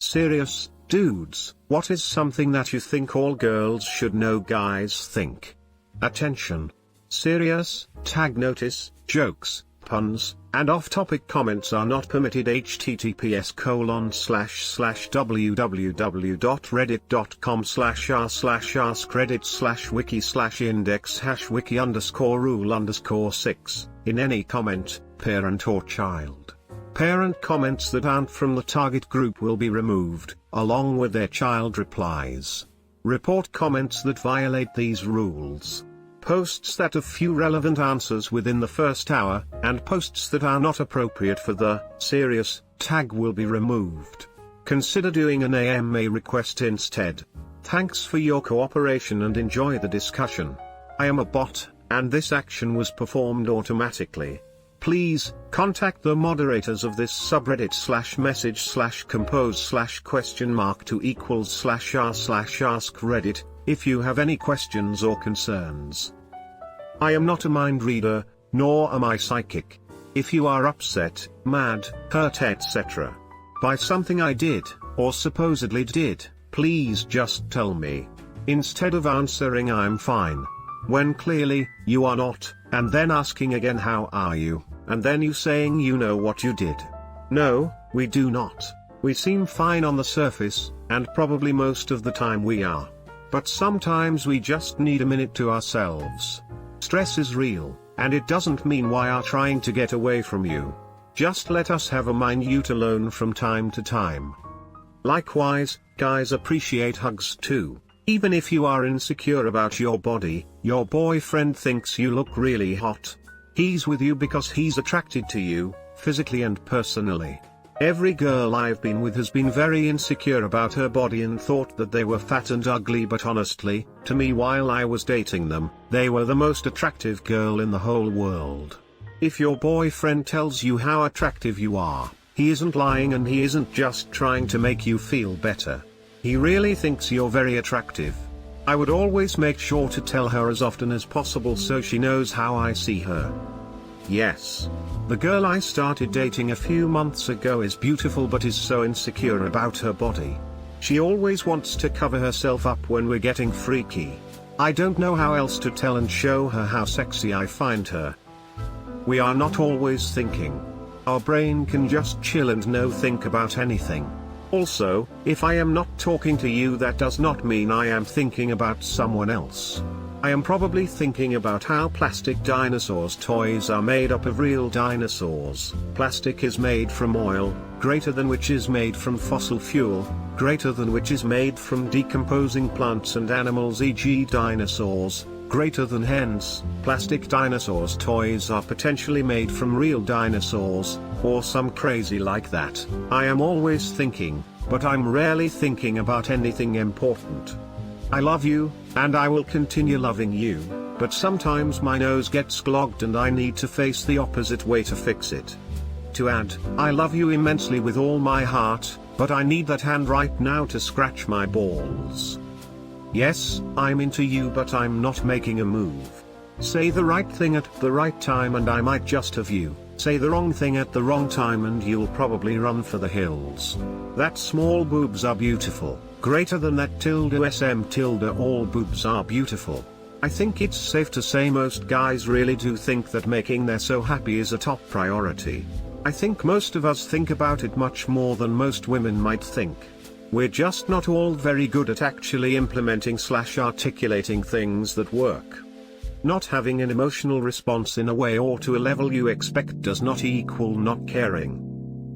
Serious, dudes, what is something that you think all girls should know guys think? Attention. Serious, tag notice, jokes, puns, and off-topic comments are not permitted. https://www.reddit.com/r/askreddit/wiki/index#wiki_rule_6, in any comment, parent or child. Parent comments that aren't from the target group will be removed, along with their child replies. Report comments that violate these rules. Posts that have few relevant answers within the first hour, and posts that are not appropriate for the serious tag will be removed. Consider doing an AMA request instead. Thanks for your cooperation and enjoy the discussion. I am a bot, and this action was performed automatically. Please, contact the moderators of this subreddit /message/compose/?2=r/askreddit, if you have any questions or concerns. I am not a mind reader, nor am I psychic. If you are upset, mad, hurt etc. by something I did, or supposedly did, please just tell me. Instead of answering I'm fine, when clearly, you are not, and then asking again how are you, and then you saying you know what you did. No, we do not. We seem fine on the surface, and probably most of the time we are. But sometimes we just need a minute to ourselves. Stress is real, and it doesn't mean we are trying to get away from you. Just let us have a minute alone from time to time. Likewise, guys appreciate hugs too. Even if you are insecure about your body, your boyfriend thinks you look really hot. He's with you because he's attracted to you, physically and personally. Every girl I've been with has been very insecure about her body and thought that they were fat and ugly, but honestly, to me while I was dating them, they were the most attractive girl in the whole world. If your boyfriend tells you how attractive you are, he isn't lying and he isn't just trying to make you feel better. He really thinks you're very attractive. I would always make sure to tell her as often as possible so she knows how I see her. Yes. The girl I started dating a few months ago is beautiful but is so insecure about her body. She always wants to cover herself up when we're getting freaky. I don't know how else to tell and show her how sexy I find her. We are not always thinking. Our brain can just chill and no think about anything. Also, if I am not talking to you, that does not mean I am thinking about someone else. I am probably thinking about how plastic dinosaurs toys are made up of real dinosaurs. Plastic is made from oil, greater than which is made from fossil fuel, greater than which is made from decomposing plants and animals, e.g. dinosaurs, greater than, hence, plastic dinosaurs toys are potentially made from real dinosaurs, or some crazy like that. I am always thinking, but I'm rarely thinking about anything important. I love you, and I will continue loving you, but sometimes my nose gets clogged and I need to face the opposite way to fix it. To add, I love you immensely with all my heart, but I need that hand right now to scratch my balls. Yes, I'm into you, but I'm not making a move. Say the right thing at the right time and I might just have you. Say the wrong thing at the wrong time and you'll probably run for the hills. That small boobs are beautiful, greater than that ~SM~, all boobs are beautiful. I think it's safe to say most guys really do think that making their so happy is a top priority. I think most of us think about it much more than most women might think. We're just not all very good at actually implementing/articulating things that work. Not having an emotional response in a way or to a level you expect does not equal not caring.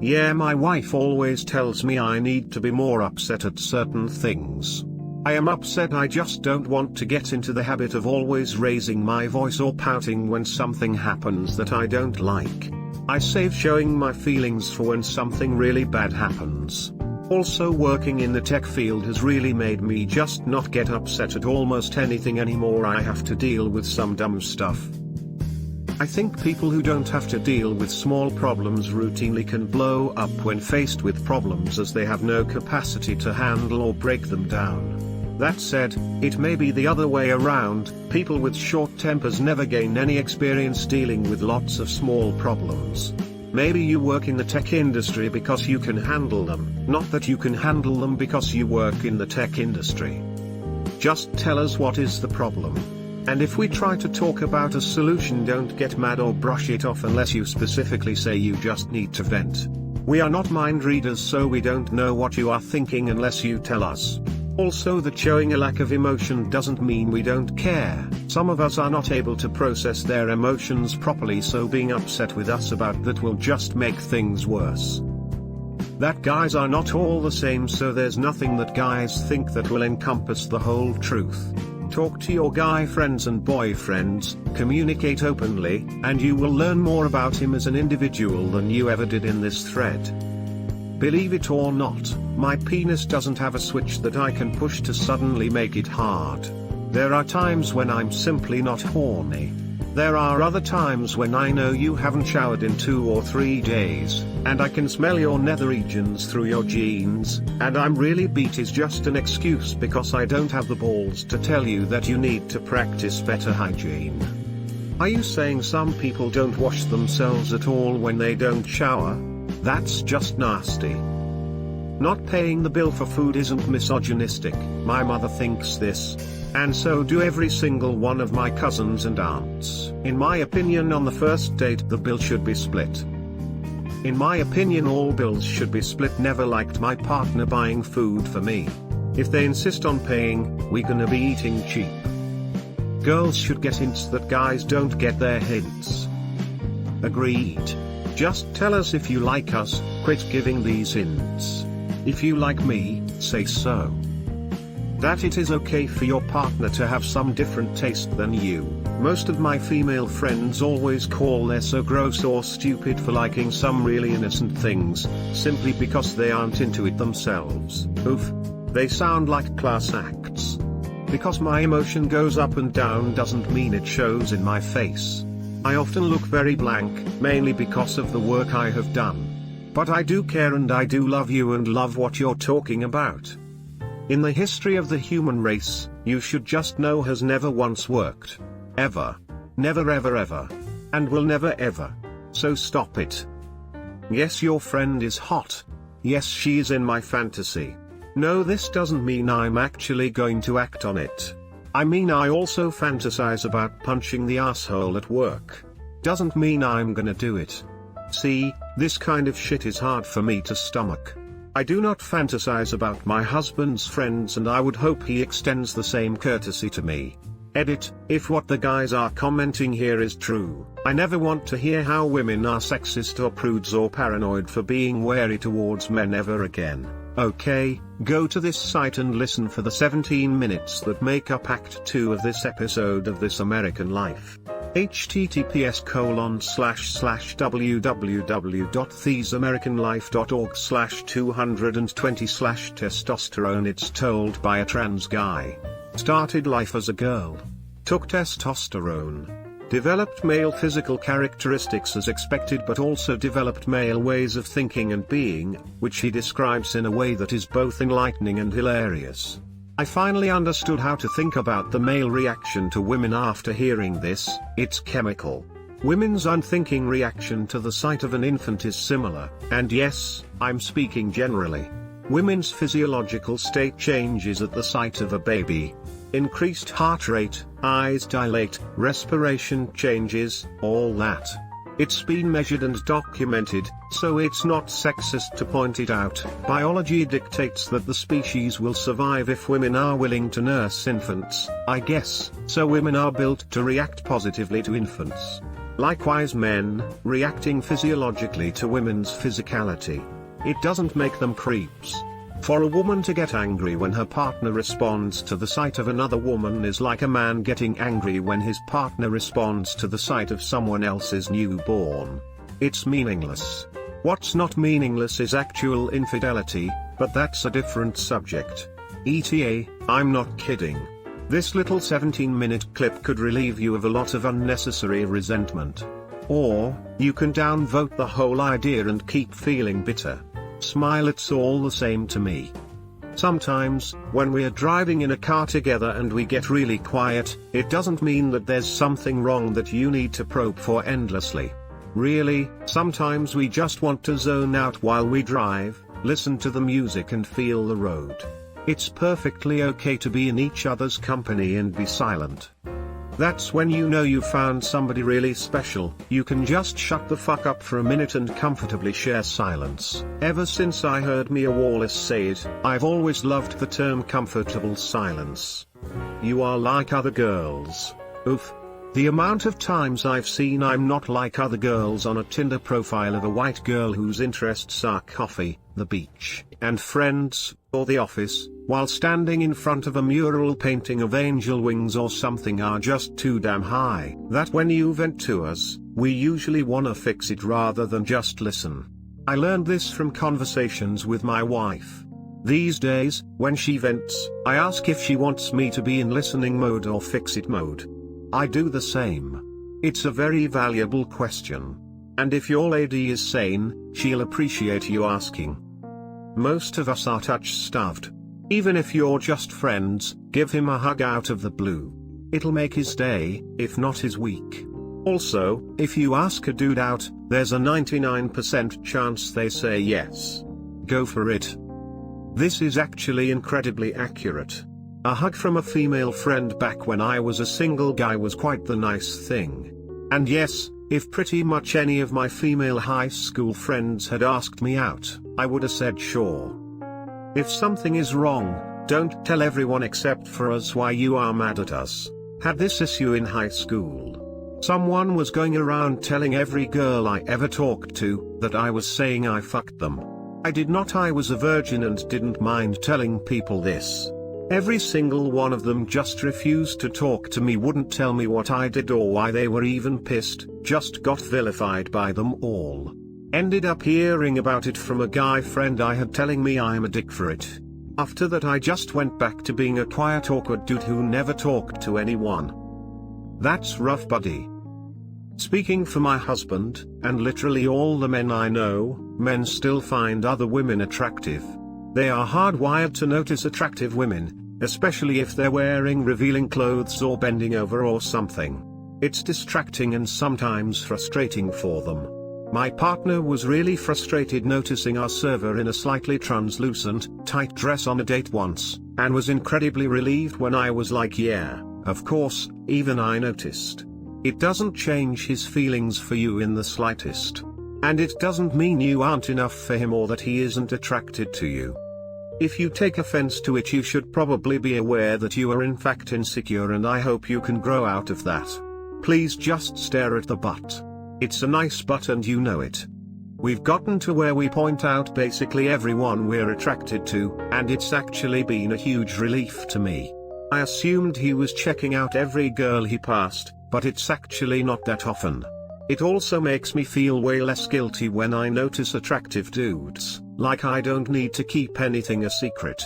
Yeah, my wife always tells me I need to be more upset at certain things. I am upset, I just don't want to get into the habit of always raising my voice or pouting when something happens that I don't like. I save showing my feelings for when something really bad happens. Also, working in the tech field has really made me just not get upset at almost anything anymore. I have to deal with some dumb stuff. I think people who don't have to deal with small problems routinely can blow up when faced with problems, as they have no capacity to handle or break them down. That said, it may be the other way around. People with short tempers never gain any experience dealing with lots of small problems. Maybe you work in the tech industry because you can handle them, not that you can handle them because you work in the tech industry. Just tell us what is the problem. And if we try to talk about a solution, don't get mad or brush it off unless you specifically say you just need to vent. We are not mind readers, so we don't know what you are thinking unless you tell us. Also, that showing a lack of emotion doesn't mean we don't care. Some of us are not able to process their emotions properly, so being upset with us about that will just make things worse. That guys are not all the same, so there's nothing that guys think that will encompass the whole truth. Talk to your guy friends and boyfriends, communicate openly, and you will learn more about him as an individual than you ever did in this thread. Believe it or not, my penis doesn't have a switch that I can push to suddenly make it hard. There are times when I'm simply not horny. There are other times when I know you haven't showered in 2 or 3 days, and I can smell your nether regions through your jeans, and I'm really beat is just an excuse because I don't have the balls to tell you that you need to practice better hygiene. Are you saying some people don't wash themselves at all when they don't shower? That's just nasty. Not paying the bill for food isn't misogynistic. My mother thinks this. And so do every single one of my cousins and aunts. In my opinion, on the first date the bill should be split. In my opinion, all bills should be split. Never liked my partner buying food for me. If they insist on paying, we gonna be eating cheap. Girls should get hints that guys don't get their hints. Agreed. Just tell us if you like us, quit giving these hints. If you like me, say so. That it is okay for your partner to have some different taste than you. Most of my female friends always call they're so gross or stupid for liking some really innocent things, simply because they aren't into it themselves. Oof. They sound like class acts. Because my emotion goes up and down doesn't mean it shows in my face. I often look very blank, mainly because of the work I have done. But I do care and I do love you and love what you're talking about. In the history of the human race, you should just know has never once worked. Ever. Never ever ever. And will never ever. So stop it. Yes, your friend is hot. Yes, she is in my fantasy. No, this doesn't mean I'm actually going to act on it. I mean, I also fantasize about punching the asshole at work. Doesn't mean I'm gonna do it. See, this kind of shit is hard for me to stomach. I do not fantasize about my husband's friends, and I would hope he extends the same courtesy to me. Edit, if what the guys are commenting here is true, I never want to hear how women are sexist or prudes or paranoid for being wary towards men ever again. Okay, go to this site and listen for the 17 minutes that make up Act 2 of this episode of This American Life. https://www.thesamericanlife.org/220/testosterone. It's told by a trans guy. Started life as a girl. Took testosterone. Developed male physical characteristics as expected, but also developed male ways of thinking and being, which he describes in a way that is both enlightening and hilarious. I finally understood how to think about the male reaction to women after hearing this. It's chemical. Women's unthinking reaction to the sight of an infant is similar, and yes, I'm speaking generally. Women's physiological state changes at the sight of a baby. Increased heart rate, eyes dilate, respiration changes, all that. It's been measured and documented, so it's not sexist to point it out. Biology dictates that the species will survive if women are willing to nurse infants, I guess, so women are built to react positively to infants. Likewise, men, reacting physiologically to women's physicality. It doesn't make them creeps. For a woman to get angry when her partner responds to the sight of another woman is like a man getting angry when his partner responds to the sight of someone else's newborn. It's meaningless. What's not meaningless is actual infidelity, but that's a different subject. ETA, I'm not kidding. This little 17-minute clip could relieve you of a lot of unnecessary resentment. Or, you can downvote the whole idea and keep feeling bitter. Smile, it's all the same to me. Sometimes, when we're driving in a car together and we get really quiet, it doesn't mean that there's something wrong that you need to probe for endlessly. Really, sometimes we just want to zone out while we drive, listen to the music and feel the road. It's perfectly okay to be in each other's company and be silent. That's when you know you found somebody really special. You can just shut the fuck up for a minute and comfortably share silence. Ever since I heard Mia Wallace say it, I've always loved the term comfortable silence. You are like other girls. Oof. The amount of times I've seen I'm not like other girls on a Tinder profile of a white girl whose interests are coffee, the beach, and friends, or the office, while standing in front of a mural painting of angel wings or something are just too damn high, that when you vent to us, we usually wanna fix it rather than just listen. I learned this from conversations with my wife. These days, when she vents, I ask if she wants me to be in listening mode or fix-it mode. I do the same. It's a very valuable question. And if your lady is sane, she'll appreciate you asking. Most of us are touch-starved. Even if you're just friends, give him a hug out of the blue. It'll make his day, if not his week. Also, if you ask a dude out, there's a 99% chance they say yes. Go for it. This is actually incredibly accurate. A hug from a female friend back when I was a single guy was quite the nice thing. And yes, if pretty much any of my female high school friends had asked me out, I would have said sure. If something is wrong, don't tell everyone except for us why you are mad at us. Had this issue in high school. Someone was going around telling every girl I ever talked to that I was saying I fucked them. I did not. I was a virgin and didn't mind telling people this. Every single one of them just refused to talk to me, wouldn't tell me what I did or why they were even pissed, just got vilified by them all. Ended up hearing about it from a guy friend I had telling me I'm a dick for it. After that I just went back to being a quiet awkward dude who never talked to anyone. That's rough, buddy. Speaking for my husband, and literally all the men I know, men still find other women attractive. They are hardwired to notice attractive women, especially if they're wearing revealing clothes or bending over or something. It's distracting and sometimes frustrating for them. My partner was really frustrated noticing our server in a slightly translucent, tight dress on a date once, and was incredibly relieved when I was like, yeah, of course, even I noticed. It doesn't change his feelings for you in the slightest. And it doesn't mean you aren't enough for him or that he isn't attracted to you. If you take offense to it, you should probably be aware that you are in fact insecure, and I hope you can grow out of that. Please just stare at the butt. It's a nice butt and you know it. We've gotten to where we point out basically everyone we're attracted to, and it's actually been a huge relief to me. I assumed he was checking out every girl he passed, but it's actually not that often. It also makes me feel way less guilty when I notice attractive dudes, like I don't need to keep anything a secret.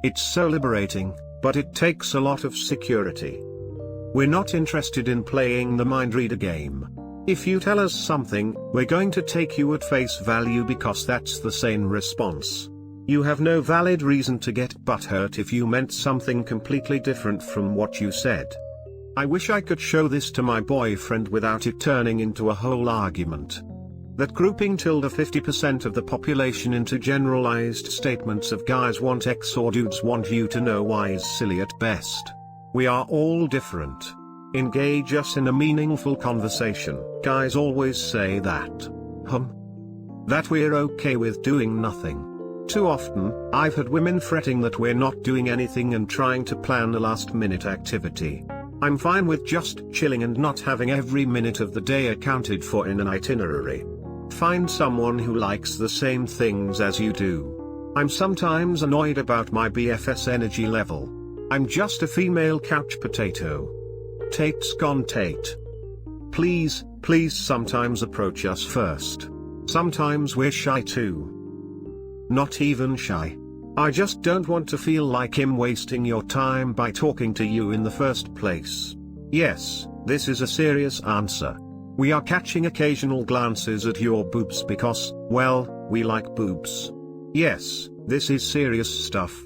It's so liberating, but it takes a lot of security. We're not interested in playing the mind reader game. If you tell us something, we're going to take you at face value because that's the sane response. You have no valid reason to get butthurt if you meant something completely different from what you said. I wish I could show this to my boyfriend without it turning into a whole argument. That grouping 50% of the population into generalized statements of guys want X or dudes want you to know Y is silly at best. We are all different. Engage us in a meaningful conversation. Guys always say that. That we're okay with doing nothing. Too often, I've had women fretting that we're not doing anything and trying to plan a last-minute activity. I'm fine with just chilling and not having every minute of the day accounted for in an itinerary. Find someone who likes the same things as you do. I'm sometimes annoyed about my BFS energy level. I'm just a female couch potato. Tate's gone Tate. Please sometimes approach us first. Sometimes we're shy too. Not even shy. I just don't want to feel like I'm wasting your time by talking to you in the first place. Yes, this is a serious answer. We are catching occasional glances at your boobs because, well, we like boobs. Yes, this is serious stuff.